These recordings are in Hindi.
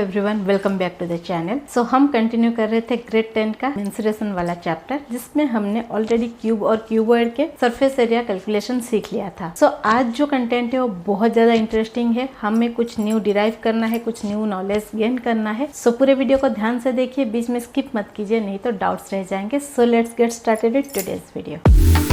Everyone, welcome back to the channel. So हम कंटिन्यू कर रहे थे ग्रेड 10 का मेंसुरेशन वाला चैप्टर, जिसमें हमने ऑलरेडी क्यूब और क्यूबॉइड के सरफेस एरिया कैलकुलेशन सीख लिया था। सो आज जो कंटेंट है वो बहुत ज्यादा इंटरेस्टिंग है। हमें कुछ न्यू डिराइव करना है, कुछ न्यू नॉलेज गेन करना है। सो पूरे वीडियो को ध्यान से देखिए, बीच में स्किप मत कीजिए, नहीं तो डाउट्स रह जाएंगे। So let's get started with today's video.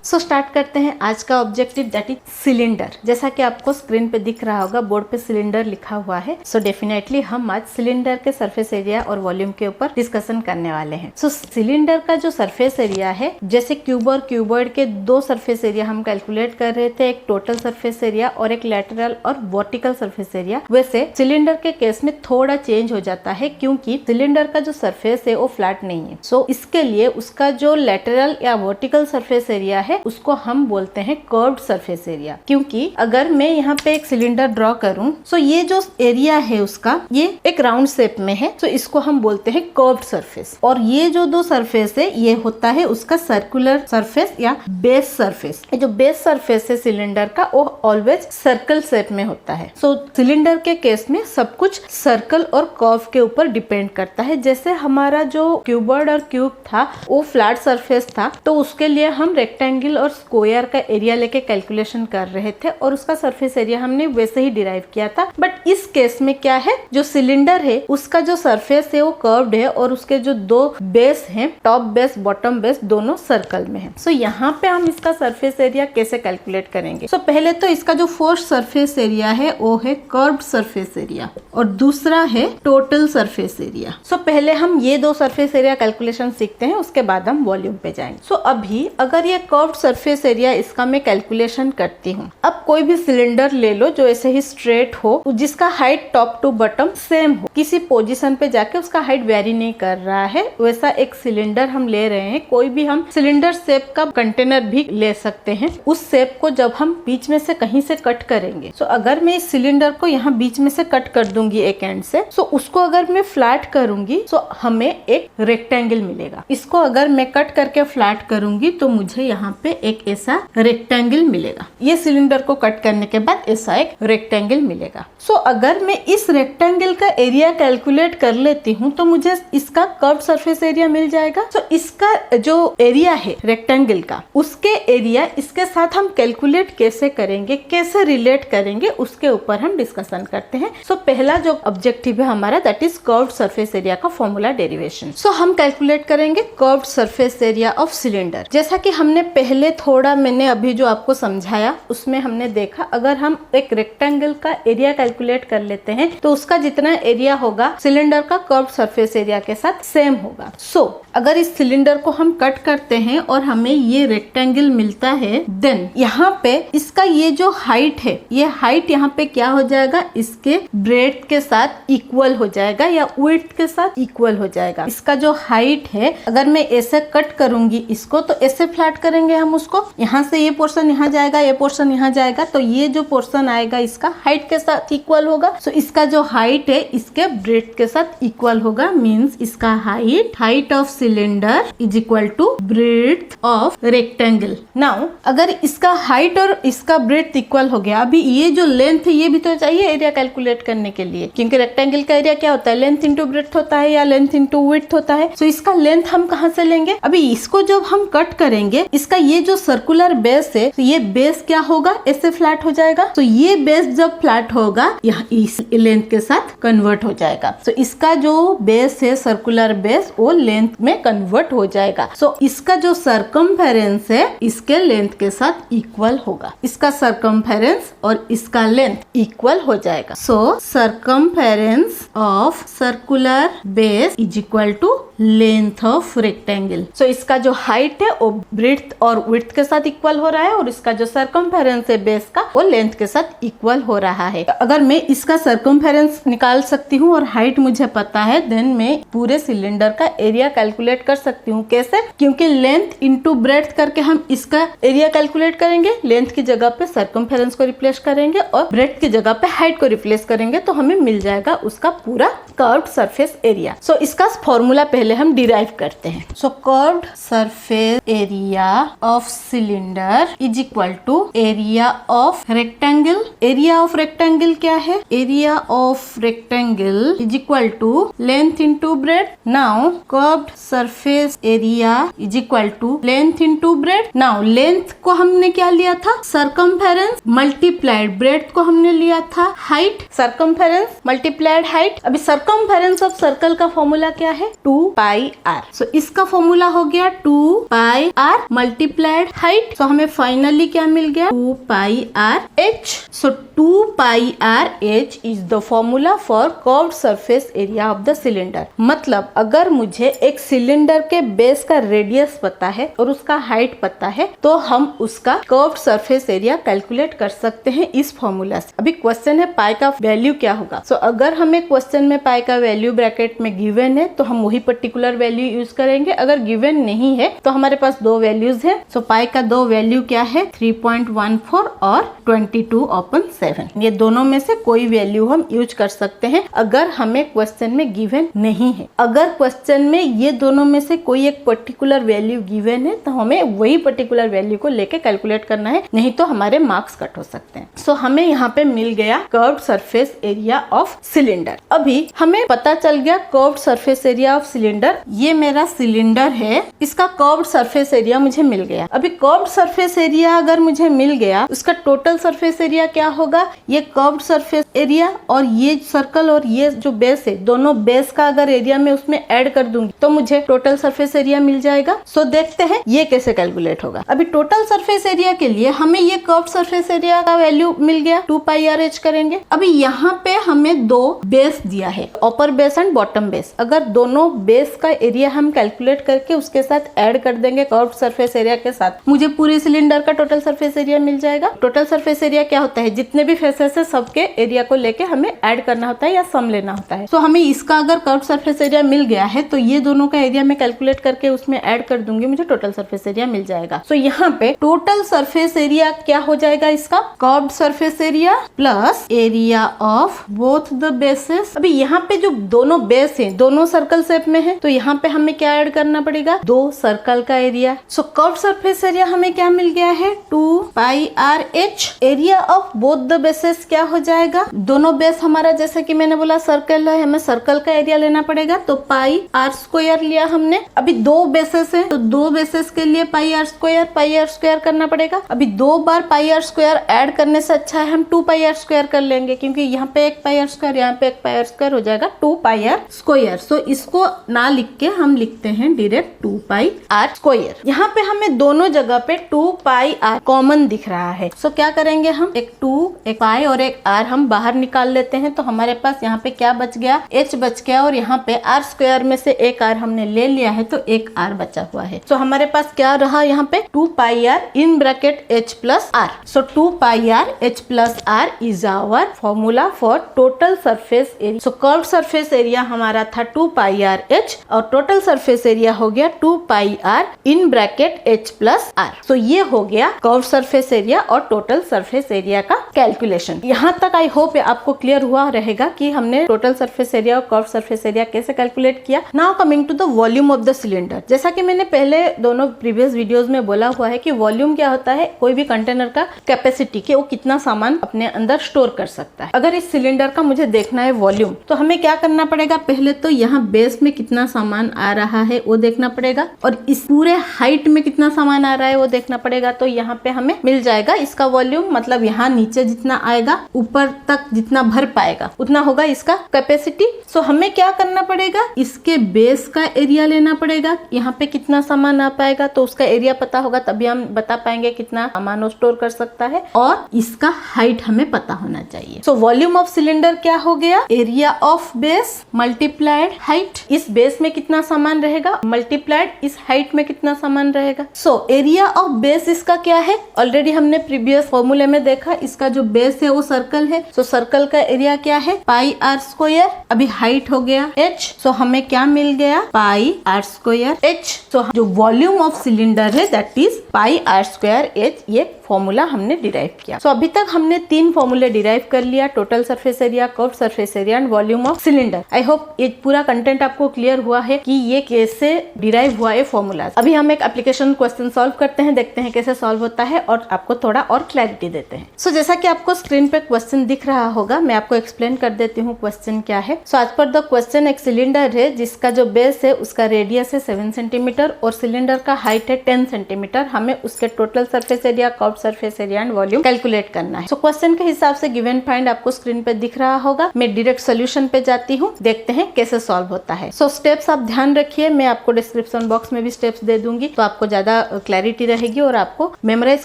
So start करते हैं आज का ऑब्जेक्टिव, दैट इज सिलेंडर। जैसा कि आपको स्क्रीन पे दिख रहा होगा, बोर्ड पे सिलेंडर लिखा हुआ है। सो डेफिनेटली हम आज सिलेंडर के सरफेस एरिया और वॉल्यूम के ऊपर डिस्कशन करने वाले हैं। सो सिलेंडर का जो सरफेस एरिया है, जैसे क्यूब और क्यूबॉइड के दो सरफेस एरिया हम कैलकुलेट कर रहे थे, एक टोटल सरफेस एरिया और एक लैटरल और वर्टिकल सरफेस एरिया, वैसे सिलेंडर के केस में थोड़ा चेंज हो जाता है, क्योंकि सिलेंडर का जो सरफेस है वो फ्लैट नहीं है। सो इसके लिए उसका जो लैटरल या वर्टिकल सरफेस एरिया है उसको हम बोलते हैं कर्व्ड सरफेस एरिया। क्योंकि अगर मैं यहाँ पे एक सिलेंडर ड्रॉ करूं, तो ये जो एरिया है उसका, ये एक राउंड शेप में है, तो इसको हम बोलते हैं कर्व्ड सरफेस। और ये जो दो सरफेस है, ये होता है उसका सर्कुलर सरफेस या बेस सरफेस। जो बेस सरफेस है सिलेंडर का, वो ऑलवेज सर्कल शेप में होता है। सो सिलेंडर के केस में सब कुछ सर्कल और कर्व के ऊपर डिपेंड करता है। जैसे हमारा जो क्यूबॉइड और क्यूब था वो फ्लैट सरफेस था, तो उसके लिए हम रेक्टेंगल और स्क्वायर का एरिया लेके कैलकुलेशन कर रहे थे और उसका सरफेस एरिया हमने वैसे ही डिराइव किया था। बट इस केस में क्या है, जो सिलेंडर है उसका जो सरफेस है वो कर्व्ड है और उसके जो दो बेस हैं, टॉप बेस बॉटम बेस, दोनों सर्कल में है। सो यहाँ पे हम इसका सरफेस एरिया कैसे कैलकुलेट करेंगे? सो पहले तो इसका जो फर्स्ट सरफेस एरिया है वो है कर्व्ड सरफेस एरिया और दूसरा है टोटल सरफेस एरिया। सो पहले हम ये दो सरफेस एरिया कैलकुलेशन सीखते हैं, उसके बाद हम वॉल्यूम पे जाएंगे। सो अभी अगर ये कर्व्ड सरफेस एरिया, इसका मैं कैलकुलेशन करती हूँ। अब कोई भी सिलेंडर ले लो जो ऐसे ही स्ट्रेट हो, जिसका height top to bottom same हो, किसी पोजीशन पे जाके उसका हाइट वेरी नहीं कर रहा है, वैसा एक सिलेंडर हम ले रहे हैं। कोई भी हम सिलेंडर शेप का कंटेनर भी ले सकते हैं। उस शेप को जब हम बीच में से कहीं से कट करेंगे, तो अगर मैं इस सिलेंडर को यहाँ बीच में से कट कर दूंगी एक एंड से, तो उसको अगर मैं फ्लैट करूंगी तो हमें एक रेक्टेंगल मिलेगा। इसको अगर मैं कट करके फ्लैट करूंगी तो मुझे यहाँ पे एक ऐसा रेक्टेंगल मिलेगा। ये सिलेंडर को कट करने के बाद ऐसा एक रेक्टेंगल मिलेगा। सो अगर मैं इस रेक्टेंगल का एरिया कैलकुलेट कर लेती हूँ तो मुझे इसका कर्व्ड सरफेस एरिया मिल जाएगा। तो इसका जो एरिया है रेक्टेंगल का, उसके एरिया इसके साथ हम कैलकुलेट कैसे करेंगे, कैसे रिलेट करेंगे, उसके ऊपर हम डिस्कशन करते हैं। सो पहला जो ऑब्जेक्टिव है हमारा, that is curved surface area का फॉर्मूला डेरिवेशन। सो हम कैलकुलेट करेंगे curved surface area of cylinder. जैसा कि हमने पहले थोड़ा, मैंने अभी जो आपको समझाया उसमें हमने देखा, अगर हम एक रेक्टेंगल का एरिया कैलकुलेट कर लेते हैं तो उसका जितना एरिया होगा सिलेंडर का कर्व्ड सरफेस एरिया के साथ सेम होगा। सो अगर इस सिलेंडर को हम कट करते हैं और हमें ये रेक्टेंगल मिलता है, देन यहाँ पे इसका ये जो हाइट है, ये हाइट यहाँ पे क्या हो जाएगा, इसके ब्रेड्थ के साथ इक्वल हो जाएगा या विड्थ के साथ इक्वल हो जाएगा। इसका जो हाइट है, अगर मैं ऐसे कट करूंगी इसको, तो ऐसे फ्लैट करेंगे हम उसको, यहाँ से ये पोर्शन यहाँ जाएगा, ये पोर्शन यहाँ जाएगा, तो ये जो पोर्शन आएगा इसका हाइट के साथ इक्वल होगा। सो इसका जो हाइट है इसके ब्रेड्थ के साथ इक्वल होगा। मींस इसका height of cylinder is equal to breadth of rectangle. Now अगर इसका हाइट और इसका ब्रेड्थ इक्वल हो गया, अभी ये जो लेंथ है ये भी तो चाहिए एरिया कैलकुलेट करने के लिए, क्योंकि रेक्टेंगल का एरिया क्या होता है, लेंथ इंटू ब्रेड्थ होता है या लेंथ इंटू विड्थ होता है। सो इसका लेंथ हम कहाँ से लेंगे? अभी इसको जब हम कट करेंगे, इसका ये जो सर्कुलर बेस है, तो ये बेस क्या होगा, ऐसे फ्लैट हो जाएगा। तो ये बेस जब फ्लैट होगा, यहाँ इस लेंथ के साथ कन्वर्ट हो जाएगा। तो इसका जो बेस है सर्कुलर बेस, वो लेंथ में कन्वर्ट हो जाएगा। सो इसका जो सरकमफेरेंस है इसके लेंथ के साथ इक्वल होगा। इसका सरकमफेरेंस और इसका लेंथ इक्वल हो जाएगा। So circumference of circular base is equal to length of rectangle. So इसका जो हाइट है वो ब्रेड्थ और विड्थ के साथ इक्वल हो रहा है और इसका जो सरकमफेरेंस है बेस का, वो लेंथ के साथ इक्वल हो रहा है। अगर मैं इसका सरकमफेरेंस निकाल सकती हूँ और हाइट मुझे पता है, देन मैं पूरे सिलेंडर का एरिया कैलकुलेट कर सकती हूँ। कैसे? क्योंकि लेंथ इंटू ब्रेड्थ करके हम इसका एरिया कैलकुलेट करेंगे, लेंथ की जगह पे सरकमफेरेंस को रिप्लेस करेंगे और ब्रेड्थ की जगह पे हाइट को रिप्लेस करेंगे, तो हमें मिल जाएगा उसका पूरा कर्व्ड सरफेस एरिया। सो इसका फॉर्मूला पहले पहले हम डिराइव करते हैं। So curved surface area of cylinder is equal to area of rectangle. Area of rectangle क्या है? Area of rectangle is equal to length into breadth. Now curved surface area is equal to length into breadth. Now length को हमने क्या लिया था? सर्कमफेरेंस मल्टीप्लाइड ब्रेड को हमने लिया था हाइट। Circumference multiplied height. अभी सर्कमफेरेंस ऑफ सर्कल का फॉर्मूला क्या है? 2 पाई आर। सो इसका फॉर्मूला हो गया 2 pi R multiplied height. So हमें फाइनली क्या मिल गया? 2 pi are H. So 2 pi are H is the formula for curved surface area of the cylinder. मतलब अगर मुझे एक सिलेंडर के बेस का रेडियस पता है और उसका हाइट पता है तो हम उसका कर्व्ड सरफेस एरिया कैलकुलेट कर सकते हैं इस फॉर्मूला से। अभी क्वेश्चन है पाई का वैल्यू क्या होगा। सो अगर हमें क्वेश्चन में पाई का वैल्यू ब्रैकेट में गिवन है तो हम वही पर्टिकुलर वैल्यू यूज करेंगे। अगर गिवन नहीं है तो हमारे पास दो वैल्यूज है। सो पाई का दो वैल्यू क्या है? 3.14 और 22/7। ये दोनों में से कोई वैल्यू हम यूज कर सकते हैं अगर हमें क्वेश्चन में गिवन नहीं है। अगर क्वेश्चन में ये दोनों में से कोई एक पर्टिकुलर वैल्यू गिवन है तो हमें वही पर्टिकुलर वैल्यू को लेके कैलकुलेट करना है, नहीं तो हमारे मार्क्स कट हो सकते हैं। सो हमें यहाँ पे मिल गया curved surface area of cylinder. अभी हमें पता चल गया curved surface area of cylinder. ये मेरा सिलेंडर है, इसका कर्व्ड सरफेस एरिया मुझे मिल गया। अभी कर्व्ड सरफेस एरिया अगर मुझे मिल गया, उसका टोटल सरफेस एरिया क्या होगा? ये कर्व्ड सरफेस एरिया और ये सर्कल और ये जो बेस है, दोनों बेस का अगर एरिया में उसमें ऐड कर दूंगी तो मुझे टोटल सरफेस एरिया मिल जाएगा। सो देखते हैं ये कैसे कैलकुलेट होगा। अभी टोटल सरफेस एरिया के लिए हमें ये कर्व्ड सरफेस एरिया का वैल्यू मिल गया, 2 पाई आर एच करेंगे। अभी यहाँ पे हमें दो बेस दिया है, अपर बेस एंड बॉटम बेस। अगर दोनों बेस का एरिया हम कैलकुलेट करके उसके साथ ऐड कर देंगे कर्व्ड सरफेस एरिया के साथ, मुझे पूरे सिलेंडर का टोटल सरफेस एरिया मिल जाएगा। टोटल सरफेस एरिया क्या होता है? जितने भी फेसेस है सबके एरिया को लेके हमें ऐड करना होता है या सम लेना होता है। सो हमें इसका अगर कर्व्ड सरफेस एरिया मिल गया है तो ये दोनों का एरिया में कैलकुलेट करके उसमें ऐड कर दूंगी, मुझे टोटल सरफेस एरिया मिल जाएगा। सो यहाँ पे टोटल सरफेस एरिया क्या हो जाएगा? इसका curved surface area plus area of both the bases. अभी यहाँ पे जो दोनों बेस हैं दोनों सर्कल शेप में है तो यहाँ पे हमें क्या ऐड करना पड़ेगा? दो सर्कल का area. So curved surface area हमें क्या मिल गया है? 2 pi are H. Area of both the bases क्या हो जाएगा? दोनों बेस हमारा जैसे कि मैंने बोला सर्कल है, हमें सर्कल का एरिया लेना पड़ेगा तो पाई आर स्क्वायर लिया हमने। अभी दो बेसेस है तो दो बेसेस के लिए पाई आर स्क्वायर करना पड़ेगा। अभी दो बार पाई आर स्क्वायर ऐड करने से अच्छा है हम 2 पाई आर स्क्वायर कर लेंगे, क्योंकि यहाँ पे एक पाई आर स्क्वायर, यहाँ पे एक पाई आर स्क्वायर हो जाएगा 2 पाई आर स्क्वायर। सो इसको ना लिख के हम लिखते हैं डायरेक्ट 2 पाई आर स्क्वायर। यहाँ पे हमें दोनों जगह पे 2 पाई आर कॉमन दिख रहा है। सो क्या करेंगे हम? एक 2 एक पाई और एक आर हम बाहर निकाल लेते हैं तो हमारे पास यहाँ पे क्या बच गया? एच बच गया। और यहाँ पे आर स्क्वायर में से एक आर हमने ले लिया है तो एक आर बचा हुआ है। सो हमारे पास क्या रहा यहाँ पे? 2 pi R in bracket H plus R. So 2 pi are H plus R is our formula for total surface area. So curved surface area हमारा था 2 पाई आर एच और टोटल सरफेस एरिया हो गया 2 pi R in bracket H plus R. So ये हो गया कर्व्ड सरफेस एरिया और टोटल सरफेस एरिया का कैलकुलेशन। यहाँ तक आई होप आपको क्लियर हुआ रहेगा कि हमने टोटल सरफेस एरिया और कर्व्ड सरफेस एरिया कैसे कैलकुलेट किया। Now coming to the volume of the cylinder. जैसा कि मैंने पहले दोनों प्रीवियस वीडियोस में बोला हुआ है कि वॉल्यूम क्या होता है? कोई भी कंटेनर का कैपेसिटी कि वो कितना सामान अपने अंदर स्टोर कर सकता है। अगर इस सिलेंडर का मुझे देखना है वॉल्यूम तो हमें क्या करना पड़ेगा? पहले तो यहाँ बेस में कितना सामान आ रहा है वो देखना पड़ेगा और इस पूरे हाइट में कितना सामान आ रहा है वो देखना पड़ेगा। तो यहाँ पे हमें मिल जाएगा इसका वॉल्यूम, मतलब यहाँ नीचे जितना आएगा ऊपर तक जितना भर पाएगा उतना होगा इसका कैपेसिटी। सो हमें क्या करना पड़ेगा? इसके बेस का एरिया लेना पड़ेगा। यहाँ पे कितना सामान आ पाएगा तो उसका एरिया पता होगा तभी हम बता पाएंगे कितना सामान स्टोर कर सकता है, और इसका हाइट हमें पता होना चाहिए। सो वॉल्यूम ऑफ सिलेंडर क्या हो गया? Area of base multiplied height. इस बेस में कितना सामान रहेगा मल्टीप्लाइड इस हाइट में कितना सामान रहेगा। सो एरिया ऑफ बेस इसका क्या है? ऑलरेडी हमने प्रीवियस फॉर्मूले में देखा, इसका जो बेस है वो सर्कल है। सो सर्कल का एरिया क्या है? Pi r square. अभी हाइट हो गया h। सो हमें क्या मिल गया? Pi r square h। So जो वॉल्यूम ऑफ सिलेंडर है that is pi r square h। ये फॉर्मूला हमने डिराइव किया। सो अभी तक हमने 3 फॉर्मूले डिराइव कर लिया, total surface area, curved surface area and volume of cylinder. I hope ये पूरा कंटेंट आपको क्लियर क्लियर हुआ है कि ये कैसे डिराइव हुआ है फॉर्मूला। अभी हम एक एप्लीकेशन क्वेश्चन सॉल्व करते हैं, देखते हैं कैसे सॉल्व होता है और आपको थोड़ा और क्लैरिटी देते हैं। सो जैसा कि आपको स्क्रीन पे क्वेश्चन दिख रहा होगा, मैं आपको एक्सप्लेन कर देती हूँ क्वेश्चन क्या है। So as per the question, एक सिलेंडर है जिसका जो बेस है उसका रेडियस है 7 सेंटीमीटर और सिलेंडर का हाइट है 10 सेंटीमीटर। हमें उसके total surface area, curved surface area and volume calculate करना है। सो क्वेश्चन के हिसाब से गिवन फाइंड आपको स्क्रीन पे दिख रहा होगा। मैं डायरेक्ट सोल्यूशन पे जाती हूँ, देखते हैं कैसे सॉल्व होता है। सो स्टेप्स आप ध्यान रखिए, मैं आपको डिस्क्रिप्शन बॉक्स में भी स्टेप्स दे दूंगी, तो आपको ज्यादा क्लैरिटी रहेगी और आपको मेमोराइज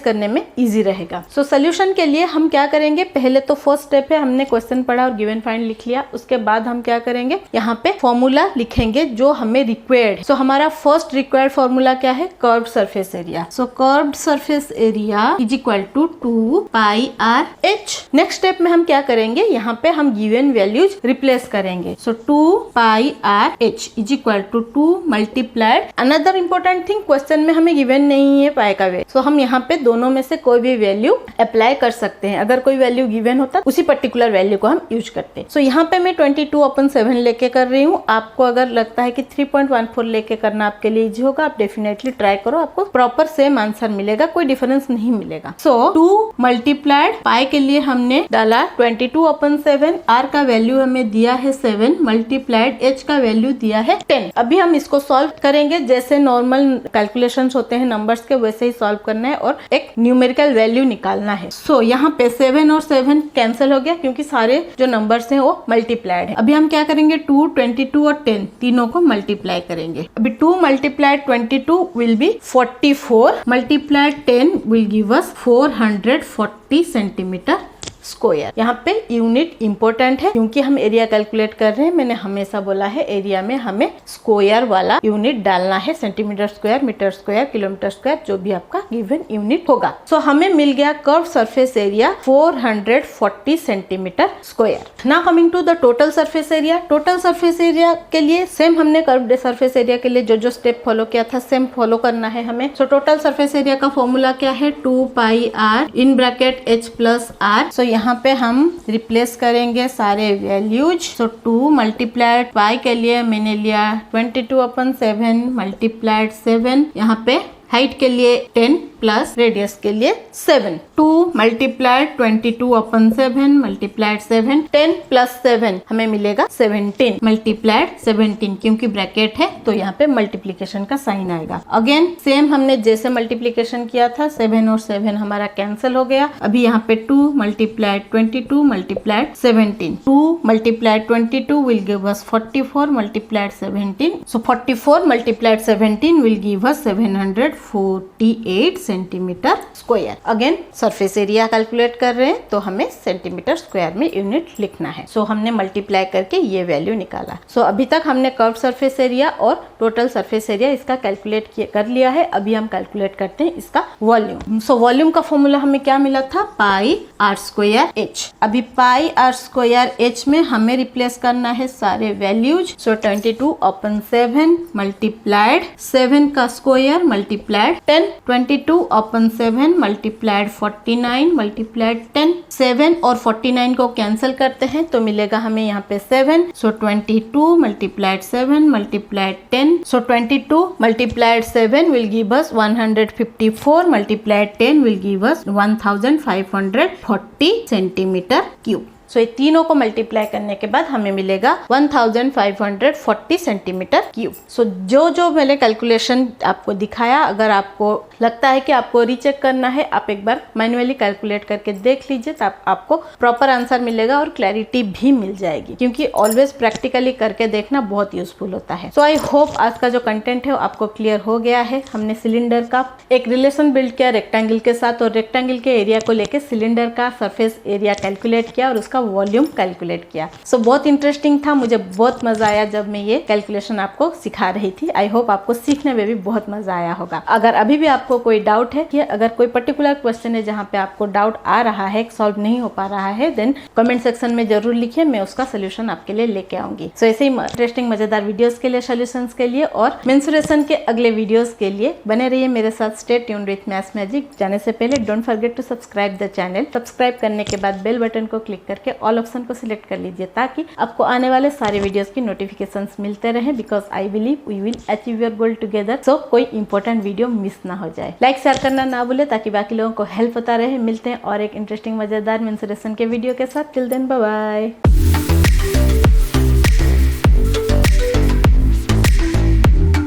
करने में इजी रहेगा। सो सोल्यूशन के लिए हम क्या करेंगे, पहले तो फर्स्ट स्टेप है, हमने क्वेश्चन पढ़ा और गिवन फाइंड लिख लिया। उसके बाद हम क्या करेंगे, यहाँ पे फॉर्मूला लिखेंगे जो हमें रिक्वायर्ड है। सो हमारा फर्स्ट रिक्वायर्ड फॉर्मूला क्या है, curved surface area. So curved surface area is equal to 2 pi are h. Next step में हम क्या करेंगे, यहाँ पे हम गिवन वैल्यूज रिप्लेस करेंगे। So 2 pi are H is equal to 2 multiplied. Another important thing, question में हमें गिवन नहीं है पाई का वैल्यू, सो हम यहाँ पे दोनों में से कोई भी वैल्यू अप्लाई कर सकते हैं। अगर कोई वैल्यू गिवन होता उसी पर्टिकुलर वैल्यू को हम यूज करते हैं। सो यहाँ पे मैं 22/7 लेके कर रही हूँ। आपको अगर लगता है कि 3.14 लेके करना आपके लिए इजी होगा, आप डेफिनेटली ट्राई करो, आपको प्रॉपर सेम आंसर मिलेगा, कोई डिफरेंस नहीं मिलेगा। सो 2 मल्टीप्लाइड पाई के लिए हमने डाला 22/7, आर का वैल्यू हमें दिया है 7 मल्टीप्लाइड एच का वैल्यू दिया है 10। अभी हम इसको सॉल्व करेंगे, जैसे नॉर्मल कैलकुलेशंस होते हैं नंबर्स के, वैसे ही सॉल्व करना है और एक न्यूमेरिकल वैल्यू निकालना है। सो यहाँ पे 7 और 7 कैंसिल हो गया क्योंकि सारे जो नंबर्स हैं वो मल्टीप्लाइड है। अभी हम क्या करेंगे, 2, 22 और 10 तीनों को मल्टीप्लाई करेंगे। अभी 2 multiplied 22 will be 44 multiplied 10 will give us 440 centimetre square. यहाँ पे यूनिट इंपॉर्टेंट है क्योंकि हम एरिया कैलकुलेट कर रहे हैं। मैंने हमेशा बोला है एरिया में हमें स्क्वायर वाला यूनिट डालना है, centimetre square, metre square, kilometre square, जो भी आपका गिवन यूनिट होगा। सो हमें मिल गया curve surface area 440 centimetre square. Now coming to the total surface area. Total surface area के लिए सेम हमने कर्व्ड सरफेस एरिया के लिए जो जो स्टेप फॉलो किया था सेम फॉलो करना है हमें। सो टोटल सरफेस एरिया का फॉर्मूला क्या है, 2 pi R in bracket H plus R. So यहाँ पे हम रिप्लेस करेंगे सारे वैल्यूज। सो 2 मल्टीप्लाइड पाई के लिए मैंने लिया 22/7 मल्टीप्लाइड 7, यहाँ पे हाइट के लिए 10 प्लस रेडियस के लिए 7। 2 मल्टीप्लाइड 22/7 मल्टीप्लाइड 7, 10 प्लस 7 हमें मिलेगा 17 मल्टीप्लाइड 17, क्योंकि ब्रैकेट है तो यहाँ पे मल्टीप्लीकेशन का साइन आएगा। अगेन सेम हमने जैसे मल्टीप्लीकेशन किया था, 7 और 7 हमारा कैंसिल हो गया। अभी यहाँ पे 2 multiplied 22 multiplied 17, 2 multiplied 22 will give us 44 multiplied 17। So 44 multiplied 17 will give us 748 centimetre square. Again surface area calculate कर रहे हैं तो हमें सेंटीमीटर स्क्वायर में यूनिट लिखना है। सो हमने मल्टीप्लाई करके ये वैल्यू निकाला। सो अभी तक हमने कर्व सरफेस एरिया और टोटल सरफेस एरिया इसका कैलकुलेट कर लिया है। अभी हम कैलकुलेट करते हैं इसका वॉल्यूम। सो वॉल्यूम का फॉर्मूला हमें क्या मिला था, पाई आर स्क्वायर एच। अभी पाई आर स्क्वायर एच में हमें रिप्लेस करना है सारे वैल्यूज। सो 22/7 मल्टीप्लाइड 7 का स्क्वायर मल्टीप्लाइड 10, 22/7 मल्टीप्लाइड 49 मल्टीप्लाइड 10। 7 और 49 को कैंसिल करते हैं तो मिलेगा हमें यहाँ पे 7। So 22 multiplied 7 multiplied 10। So 22 multiplied 7 will give us 154 multiplied 10 will give us 1540 centimetre cube. So ये तीनों को मल्टीप्लाई करने के बाद हमें मिलेगा 1540 सेंटीमीटर क्यूब। सो जो जो मैंने कैलकुलेशन आपको दिखाया, अगर आपको लगता है कि आपको रीचेक करना है, आप एक बार मैन्युअली कैलकुलेट करके देख लीजिए, तो आपको प्रॉपर आंसर मिलेगा और क्लैरिटी भी मिल जाएगी, क्योंकि ऑलवेज प्रैक्टिकली करके देखना बहुत यूजफुल होता है। सो आई होप आज का जो कंटेंट है वो आपको क्लियर हो गया है। हमने सिलेंडर का एक रिलेशन बिल्ड किया रेक्टेंगल के साथ और रेक्टेंगल के एरिया को लेके सिलेंडर का सरफेस एरिया कैलकुलेट किया और उसका वॉल्यूम कैलकुलेट किया। सो बहुत इंटरेस्टिंग था, मुझे बहुत मजा आया जब मैं ये कैलकुलेशन आपको सिखा रही थी। आई होप आपको सीखने में भी बहुत मजा आया होगा। अगर अभी भी आपको कोई डाउट है कि अगर कोई पर्टिकुलर क्वेश्चन है जहाँ पे आपको डाउट आ रहा है, सॉल्व नहीं हो पा रहा है, देन कमेंट सेक्शन में जरूर लिखिए, मैं उसका सोल्यूशन आपके लिए लेके आऊंगी। सो ऐसे ही इंटरेस्टिंग मजेदार वीडियोस के लिए, सोल्यूशंस के लिए और मेंसुरेशन के अगले वीडियोस के लिए बने रहिए मेरे साथ। Stay tuned with maths magic. जाने से पहले don't forget to subscribe the channel. Subscribe करने के बाद बेल बटन को क्लिक करके करके ऑल ऑप्शन को सिलेक्ट कर लीजिए ताकि आपको आने वाले सारे वीडियोस की नोटिफिकेशंस मिलते रहे, because I believe we will achieve your goal together. So कोई इंपॉर्टेंट वीडियो मिस ना हो जाए। लाइक शेयर करना ना भूले ताकि बाकी लोगों को हेल्प होता रहे। मिलते हैं और एक इंटरेस्टिंग मजेदार मेंसुरेशन के वीडियो के साथ। Till then bye bye.